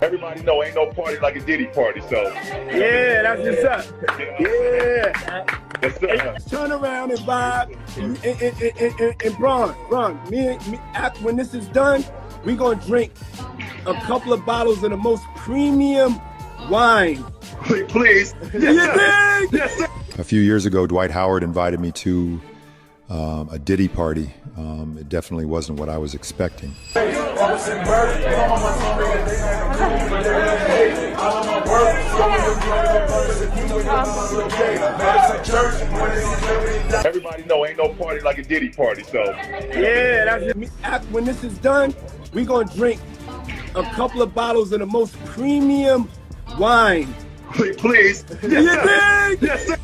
Everybody know ain't no party like a Diddy party, so. Yeah, that's what's up. Yeah. Yes, sir. Turn around and vibe. And Bron, when this is done, we gonna drink a couple of bottles of the most premium wine. Please. Yes, sir. Yes, sir. A few years ago, Dwight Howard invited me to a Diddy party. It definitely wasn't what I was expecting. Everybody know ain't no party like a Diddy party, so. Yeah, when this is done, we gonna drink a couple of bottles of the most premium wine. Please. Yes, sir. Yes, sir.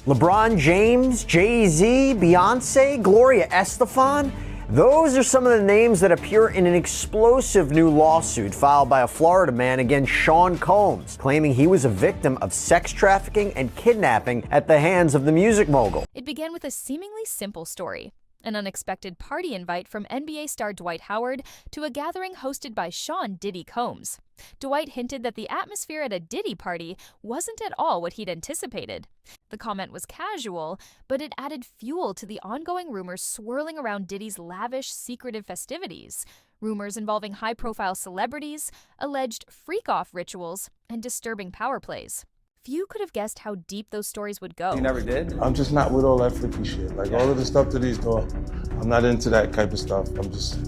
LeBron James, Jay-Z, Beyonce, Gloria Estefan. Those are some of the names that appear in an explosive new lawsuit filed by a Florida man against Sean Combs, claiming he was a victim of sex trafficking and kidnapping at the hands of the music mogul. It began with a seemingly simple story. An unexpected party invite from NBA star Dwight Howard to a gathering hosted by Sean Diddy Combs. Dwight hinted that the atmosphere at a Diddy party wasn't at all what he'd anticipated. The comment was casual, but it added fuel to the ongoing rumors swirling around Diddy's lavish, secretive festivities. Rumors involving high-profile celebrities, alleged freak-off rituals, and disturbing power plays. Few could have guessed how deep those stories would go. You never did? I'm just not with all that freaky shit. Like all of the stuff that he's doing, I'm not into that type of stuff. I'm just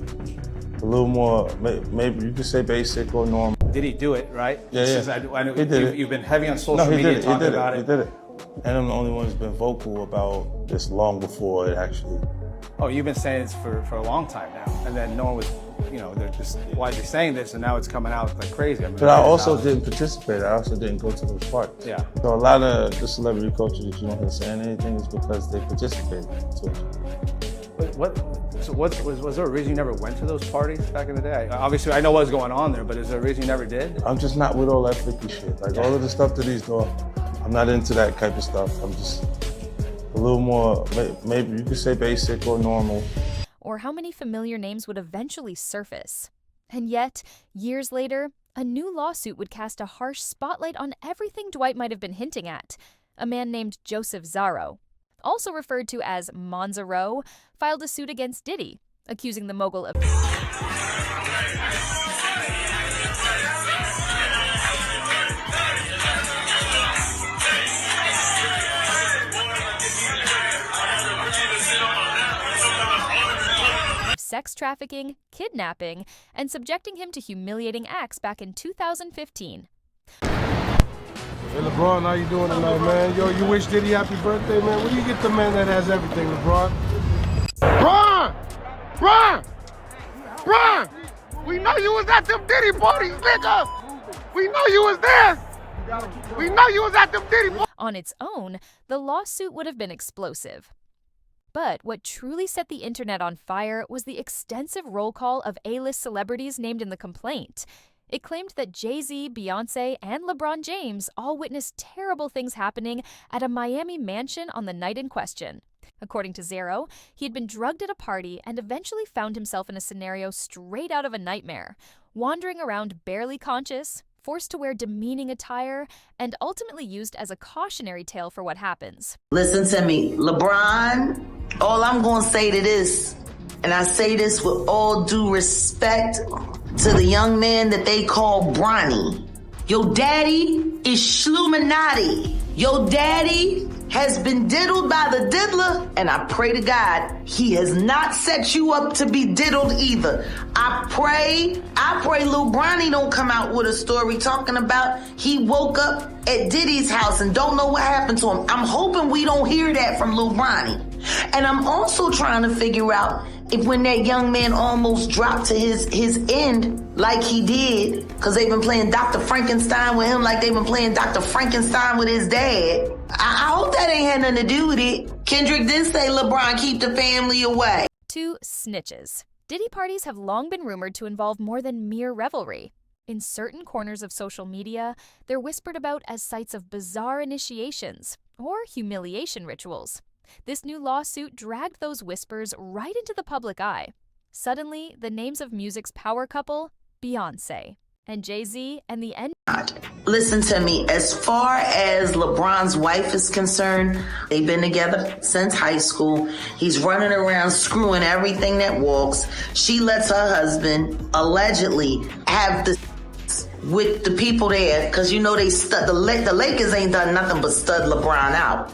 a little more, maybe you could say basic or normal. Did he do it, right? Yeah. I know He did it. You've been heavy on social media talking about it. He did it. And I'm the only one who's been vocal about this long before it actually. Oh, you've been saying this for a long time now. And then no one was, they're just, why is he saying this? And now it's coming out like crazy. But I also didn't participate. I also didn't go to those parties. Yeah. So a lot of the celebrity culture that you don't hear saying anything is because they participated. Was there a reason you never went to those parties back in the day? Obviously, I know what was going on there, but is there a reason you never did? I'm just not with all that freaky shit. Like all of the stuff that he's doing, I'm not into that type of stuff. I'm just a little more, maybe you could say basic or normal. Or how many familiar names would eventually surface. And yet, years later, a new lawsuit would cast a harsh spotlight on everything Dwight might have been hinting at. A man named Joseph Zaro, also referred to as Monzaro, filed a suit against Diddy, accusing the mogul of sex trafficking, kidnapping, and subjecting him to humiliating acts back in 2015. Hey LeBron, how you doing tonight, man? Yo, you wish Diddy happy birthday, man? Where do you get the man that has everything, LeBron? Bron! We know you was at them Diddy parties, nigga! We know you was there! We know you was at them Diddy parties! On its own, the lawsuit would have been explosive. But what truly set the internet on fire was the extensive roll call of A-list celebrities named in the complaint. It claimed that Jay-Z, Beyonce, and LeBron James all witnessed terrible things happening at a Miami mansion on the night in question. According to Zaro, he had been drugged at a party and eventually found himself in a scenario straight out of a nightmare, wandering around barely conscious, forced to wear demeaning attire, and ultimately used as a cautionary tale for what happens. Listen to me, LeBron, all I'm gonna say to this, and I say this with all due respect to the young man that they call Bronny. Your daddy is Shluminati. Your daddy has been diddled by the diddler, and I pray to God he has not set you up to be diddled either. I pray Lil Bronny don't come out with a story talking about he woke up at Diddy's house and don't know what happened to him. I'm hoping we don't hear that from Lil Bronny. And I'm also trying to figure out if when that young man almost dropped to his end like he did, because they've been playing Dr. Frankenstein with him like they've been playing Dr. Frankenstein with his dad. I hope that ain't had nothing to do with it. Kendrick did say LeBron keep the family away. Two snitches. Diddy parties have long been rumored to involve more than mere revelry. In certain corners of social media, they're whispered about as sites of bizarre initiations or humiliation rituals. This new lawsuit dragged those whispers right into the public eye. Suddenly, the names of music's power couple, Beyonce, And Jay-Z and the Listen to me. As far as LeBron's wife is concerned, they've been together since high school. He's running around screwing everything that walks. She lets her husband allegedly have the with the people there, because you know they stud the Lakers ain't done nothing but stud LeBron out.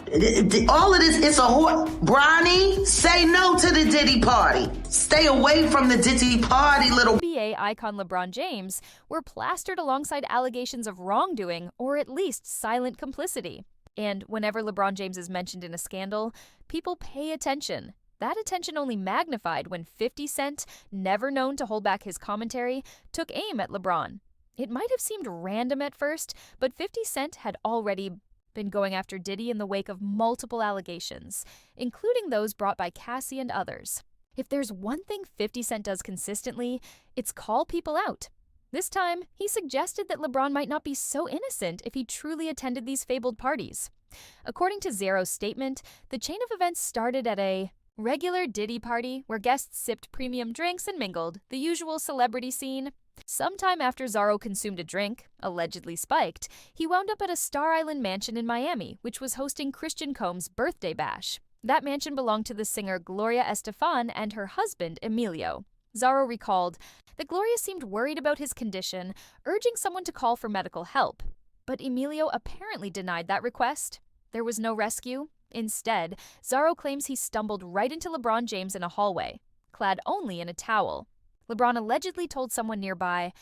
All of this, it's a Bronny, say no to the Diddy party. Stay away from the Diddy party, little NBA icon LeBron James were plastered alongside allegations of wrongdoing or at least silent complicity. And whenever LeBron James is mentioned in a scandal, people pay attention. That attention only magnified when 50 Cent, never known to hold back his commentary, took aim at LeBron. It might have seemed random at first, but 50 Cent had already been going after Diddy in the wake of multiple allegations, including those brought by Cassie and others. If there's one thing 50 Cent does consistently, it's call people out. This time, he suggested that LeBron might not be so innocent if he truly attended these fabled parties. According to Zero's statement, the chain of events started at a regular Diddy party where guests sipped premium drinks and mingled, the usual celebrity scene. Sometime after Zorro consumed a drink, allegedly spiked, he wound up at a Star Island mansion in Miami, which was hosting Christian Combs' birthday bash. That mansion belonged to the singer Gloria Estefan and her husband, Emilio. Zorro recalled that Gloria seemed worried about his condition, urging someone to call for medical help. But Emilio apparently denied that request. There was no rescue. Instead, Zorro claims he stumbled right into LeBron James in a hallway, clad only in a towel. LeBron allegedly told someone nearby,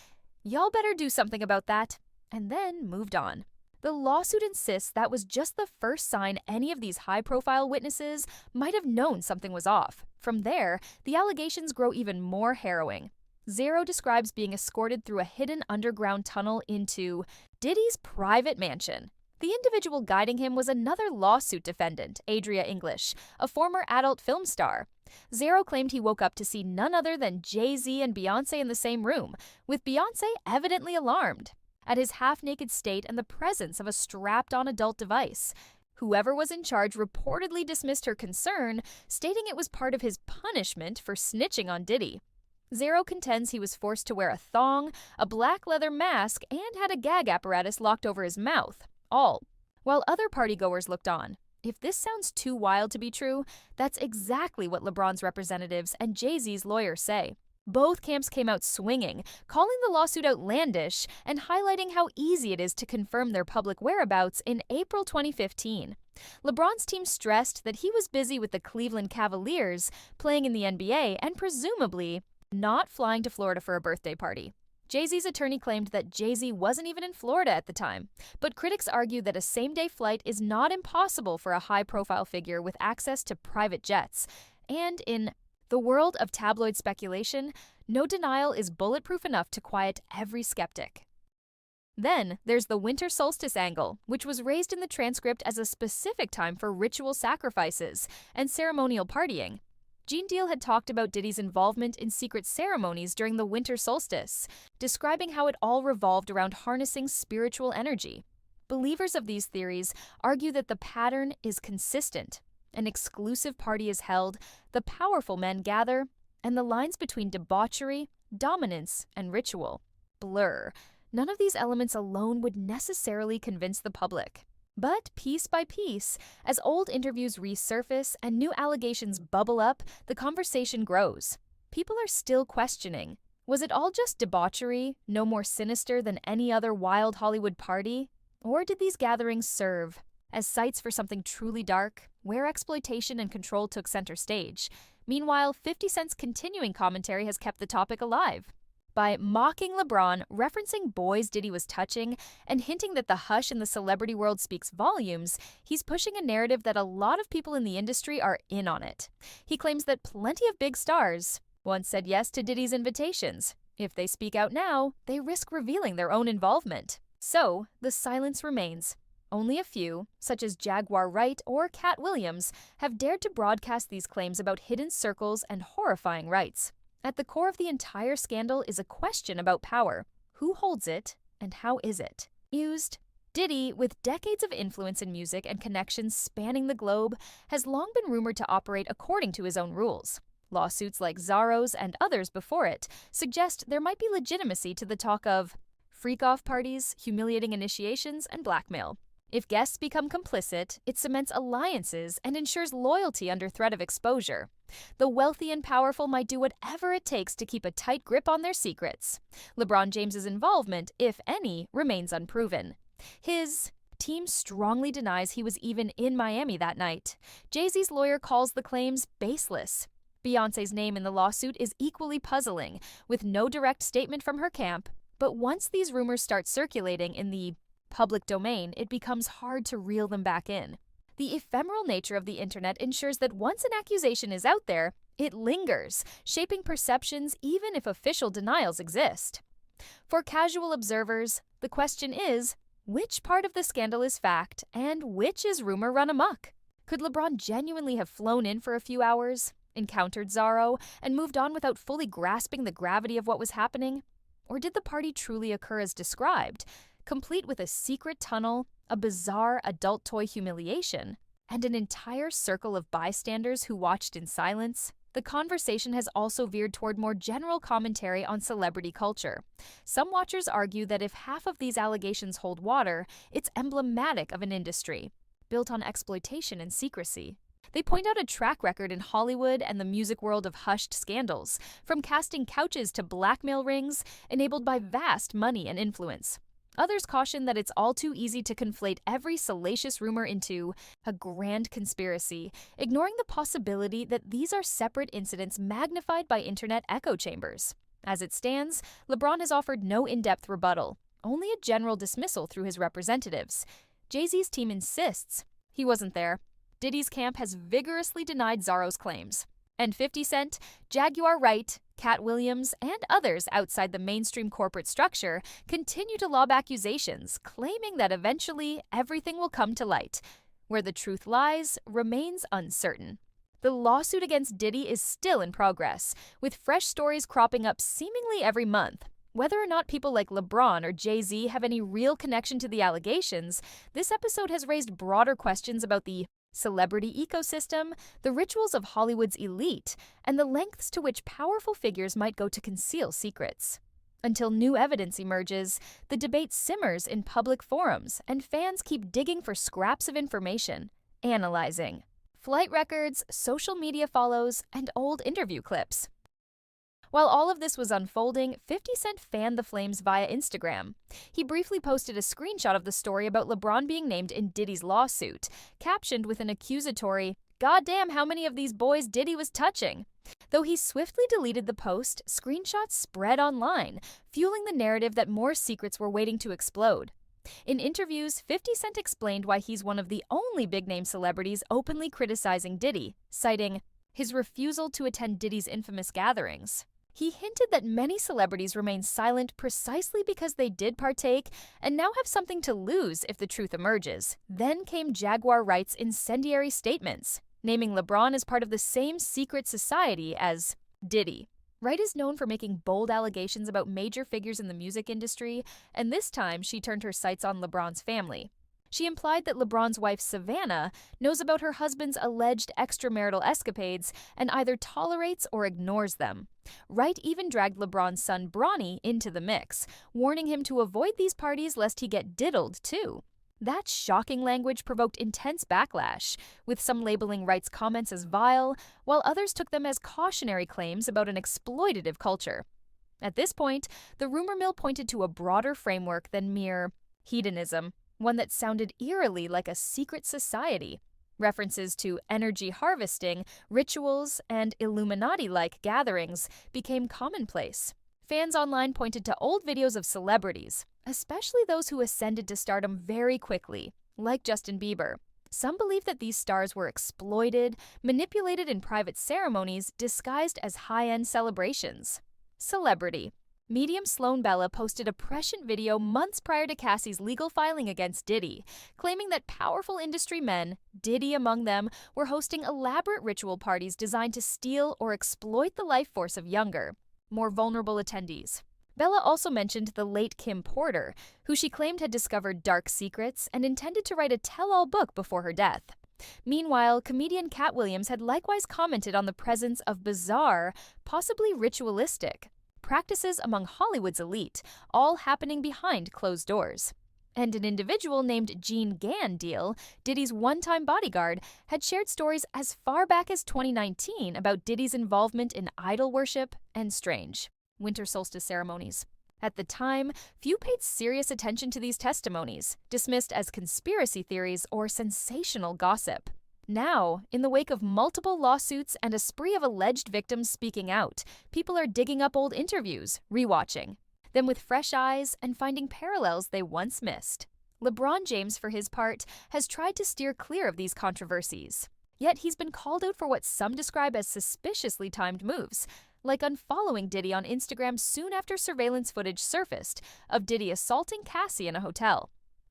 "Y'all better do something about that," and then moved on. The lawsuit insists that was just the first sign any of these high-profile witnesses might have known something was off. From there, the allegations grow even more harrowing. Zero describes being escorted through a hidden underground tunnel into Diddy's private mansion. The individual guiding him was another lawsuit defendant, Adria English, a former adult film star. Zero claimed he woke up to see none other than Jay-Z and Beyonce in the same room, with Beyonce evidently alarmed at his half-naked state and the presence of a strapped-on adult device. Whoever was in charge reportedly dismissed her concern, stating it was part of his punishment for snitching on Diddy. Zero contends he was forced to wear a thong, a black leather mask, and had a gag apparatus locked over his mouth. All while other partygoers looked on. If this sounds too wild to be true, that's exactly what LeBron's representatives and Jay-Z's lawyers say. Both camps came out swinging, calling the lawsuit outlandish and highlighting how easy it is to confirm their public whereabouts in April 2015. LeBron's team stressed that he was busy with the Cleveland Cavaliers, playing in the NBA, and presumably not flying to Florida for a birthday party. Jay-Z's attorney claimed that Jay-Z wasn't even in Florida at the time, but critics argue that a same-day flight is not impossible for a high-profile figure with access to private jets. And in the world of tabloid speculation, no denial is bulletproof enough to quiet every skeptic. Then there's the winter solstice angle, which was raised in the transcript as a specific time for ritual sacrifices and ceremonial partying. Gene Deal had talked about Diddy's involvement in secret ceremonies during the winter solstice, describing how it all revolved around harnessing spiritual energy. Believers of these theories argue that the pattern is consistent. An exclusive party is held, the powerful men gather, and the lines between debauchery, dominance, and ritual blur. None of these elements alone would necessarily convince the public. But piece by piece, as old interviews resurface and new allegations bubble up, the conversation grows. People are still questioning. Was it all just debauchery, no more sinister than any other wild Hollywood party? Or did these gatherings serve as sites for something truly dark, where exploitation and control took center stage? Meanwhile, 50 Cent's continuing commentary has kept the topic alive. By mocking LeBron, referencing boys Diddy was touching, and hinting that the hush in the celebrity world speaks volumes, he's pushing a narrative that a lot of people in the industry are in on it. He claims that plenty of big stars once said yes to Diddy's invitations. If they speak out now, they risk revealing their own involvement. So, the silence remains. Only a few, such as Jaguar Wright or Cat Williams, have dared to broadcast these claims about hidden circles and horrifying rights. At the core of the entire scandal is a question about power. Who holds it, and how is it used? Diddy, with decades of influence in music and connections spanning the globe, has long been rumored to operate according to his own rules. Lawsuits like Zorro's and others before it suggest there might be legitimacy to the talk of freak-off parties, humiliating initiations, and blackmail. If guests become complicit, it cements alliances and ensures loyalty under threat of exposure. The wealthy and powerful might do whatever it takes to keep a tight grip on their secrets. LeBron James's involvement, if any, remains unproven. His team strongly denies he was even in Miami that night. Jay-Z's lawyer calls the claims baseless. Beyoncé's name in the lawsuit is equally puzzling, with no direct statement from her camp. But once these rumors start circulating in the public domain, it becomes hard to reel them back in. The ephemeral nature of the internet ensures that once an accusation is out there, it lingers, shaping perceptions even if official denials exist. For casual observers, the question is, which part of the scandal is fact and which is rumor run amok? Could LeBron genuinely have flown in for a few hours, encountered Zorro, and moved on without fully grasping the gravity of what was happening? Or did the party truly occur as described, complete with a secret tunnel, a bizarre adult toy humiliation, and an entire circle of bystanders who watched in silence? The conversation has also veered toward more general commentary on celebrity culture. Some watchers argue that if half of these allegations hold water, it's emblematic of an industry built on exploitation and secrecy. They point out a track record in Hollywood and the music world of hushed scandals, from casting couches to blackmail rings, enabled by vast money and influence. Others caution that it's all too easy to conflate every salacious rumor into a grand conspiracy, ignoring the possibility that these are separate incidents magnified by internet echo chambers. As it stands, LeBron has offered no in-depth rebuttal, only a general dismissal through his representatives. Jay-Z's team insists he wasn't there. Diddy's camp has vigorously denied Zorro's claims. And 50 Cent, Jaguar Wright, Cat Williams, and others outside the mainstream corporate structure continue to lob accusations, claiming that eventually everything will come to light. Where the truth lies remains uncertain. The lawsuit against Diddy is still in progress, with fresh stories cropping up seemingly every month. Whether or not people like LeBron or Jay-Z have any real connection to the allegations, this episode has raised broader questions about the celebrity ecosystem, the rituals of Hollywood's elite, and the lengths to which powerful figures might go to conceal secrets. Until new evidence emerges, the debate simmers in public forums, and fans keep digging for scraps of information, analyzing flight records, social media follows, and old interview clips. While all of this was unfolding, 50 Cent fanned the flames via Instagram. He briefly posted a screenshot of the story about LeBron being named in Diddy's lawsuit, captioned with an accusatory, "Goddamn how many of these boys Diddy was touching." Though he swiftly deleted the post, screenshots spread online, fueling the narrative that more secrets were waiting to explode. In interviews, 50 Cent explained why he's one of the only big-name celebrities openly criticizing Diddy, citing his refusal to attend Diddy's infamous gatherings. He hinted that many celebrities remain silent precisely because they did partake and now have something to lose if the truth emerges. Then came Jaguar Wright's incendiary statements, naming LeBron as part of the same secret society as Diddy. Wright is known for making bold allegations about major figures in the music industry, and this time she turned her sights on LeBron's family. She implied that LeBron's wife, Savannah, knows about her husband's alleged extramarital escapades and either tolerates or ignores them. Wright even dragged LeBron's son, Bronny, into the mix, warning him to avoid these parties lest he get diddled, too. That shocking language provoked intense backlash, with some labeling Wright's comments as vile, while others took them as cautionary claims about an exploitative culture. At this point, the rumor mill pointed to a broader framework than mere hedonism, one that sounded eerily like a secret society. References to energy harvesting, rituals, and Illuminati-like gatherings became commonplace. Fans online pointed to old videos of celebrities, especially those who ascended to stardom very quickly, like Justin Bieber. Some believe that these stars were exploited, manipulated in private ceremonies disguised as high-end celebrations. Celebrity. Medium Sloan Bella posted a prescient video months prior to Cassie's legal filing against Diddy, claiming that powerful industry men, Diddy among them, were hosting elaborate ritual parties designed to steal or exploit the life force of younger, more vulnerable attendees. Bella also mentioned the late Kim Porter, who she claimed had discovered dark secrets and intended to write a tell-all book before her death. Meanwhile, comedian Cat Williams had likewise commented on the presence of bizarre, possibly ritualistic, practices among Hollywood's elite, all happening behind closed doors. And an individual named Gene Gandeal, Diddy's one-time bodyguard, had shared stories as far back as 2019 about Diddy's involvement in idol worship and strange winter solstice ceremonies. At the time, few paid serious attention to these testimonies, dismissed as conspiracy theories or sensational gossip. Now, in the wake of multiple lawsuits and a spree of alleged victims speaking out, people are digging up old interviews, rewatching them with fresh eyes and finding parallels they once missed. LeBron James, for his part, has tried to steer clear of these controversies. Yet he's been called out for what some describe as suspiciously timed moves, like unfollowing Diddy on Instagram soon after surveillance footage surfaced of Diddy assaulting Cassie in a hotel.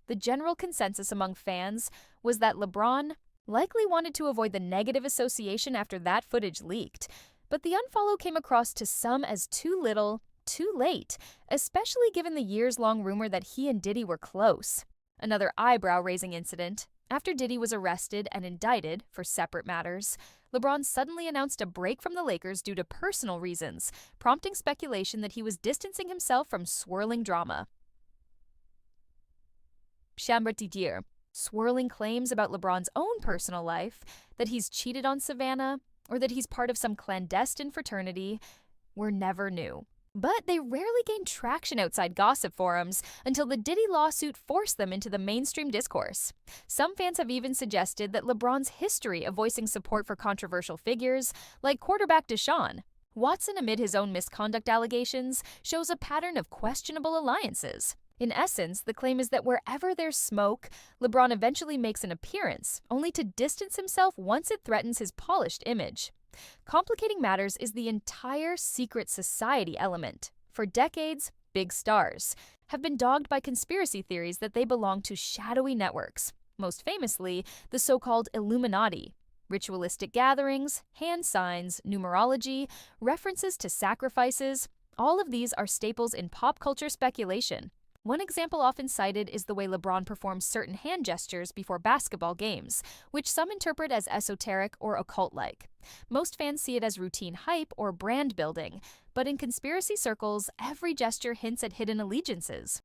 The general consensus among fans was that LeBron likely wanted to avoid the negative association after that footage leaked, but the unfollow came across to some as too little, too late, especially given the years-long rumor that he and Diddy were close. Another eyebrow-raising incident. After Diddy was arrested and indicted for separate matters, LeBron suddenly announced a break from the Lakers due to personal reasons, prompting speculation that he was distancing himself from swirling drama. Chambre de dire. Swirling claims about LeBron's own personal life, that he's cheated on Savannah, or that he's part of some clandestine fraternity, were never new. But they rarely gained traction outside gossip forums until the Diddy lawsuit forced them into the mainstream discourse. Some fans have even suggested that LeBron's history of voicing support for controversial figures, like quarterback Deshaun Watson amid his own misconduct allegations, shows a pattern of questionable alliances. In essence, the claim is that wherever there's smoke, LeBron eventually makes an appearance, only to distance himself once it threatens his polished image. Complicating matters is the entire secret society element. For decades, big stars have been dogged by conspiracy theories that they belong to shadowy networks, most famously the so-called Illuminati. Ritualistic gatherings, hand signs, numerology, references to sacrifices, all of these are staples in pop culture speculation. One example often cited is the way LeBron performs certain hand gestures before basketball games, which some interpret as esoteric or occult-like. Most fans see it as routine hype or brand building, but in conspiracy circles, every gesture hints at hidden allegiances.